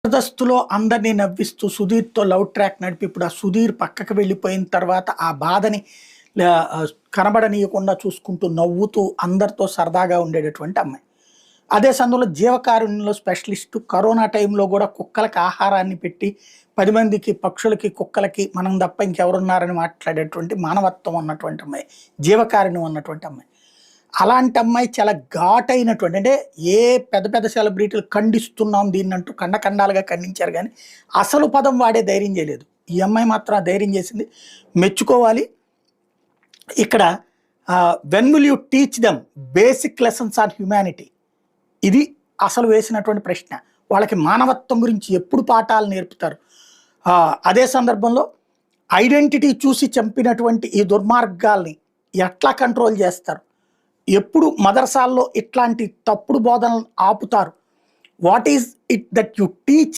జబర్దస్త్‌లో అందరిని నవ్విస్తూ 'సుధీర్‌తో' లవ్ ట్రాక్ నడిపి ఇప్పుడు ఆ 'సుధీర్' పక్కకి వెళ్ళిపోయిన తర్వాత ఆ బాధని కనబడనీయకుండా చూసుకుంటూ నవ్వుతూ అందరితో సరదాగా ఉండేటటువంటి అమ్మాయి. అదే సమయంలో జీవకారుణ్యంలో స్పెషలిస్టు కరోనా టైంలో గూడా కుక్కలకి ఆహారాన్ని పెట్టి 10 మందికి పక్షులకి, కుక్కలకి మనం తప్ప ఇంకెవరున్నారని మాట్లాడేటువంటి మానవత్వం ఉన్నటువంటి అమ్మాయి. జీవకారుణ్యం ఉన్నటువంటి అమ్మాయి. అలాంటి అమ్మాయి చాలా ఘాటైనటువంటి అంటే ఏ పెద్ద పెద్ద సెలబ్రిటీలు ఖండిస్తున్నాం దీన్నంటూ ఖండాలుగా ఖండించారు గానీ, అసలు పదం వాడే ధైర్యం చేయలేదు. ఈ అమ్మాయి మాత్రం ఆ ధైర్యం చేసింది. మెచ్చుకోవాలి. ఇక్కడ when will you teach them basic lessons on humanity? ఇది అసలు వేసినటువంటి ప్రశ్న. వాళ్ళకి మానవత్వం గురించి ఎప్పుడు పాఠాలు నేర్పుతారు? అదే సందర్భంలో ఐడెంటిటీ చూసి చంపినటువంటి ఈ దుర్మార్గాల్ని ఎట్లా కంట్రోల్ చేస్తారు? ఎప్పుడు మదర్సాల్లో ఇట్లాంటి తప్పుడు బోధనలు ఆపుతారు? What is it that you teach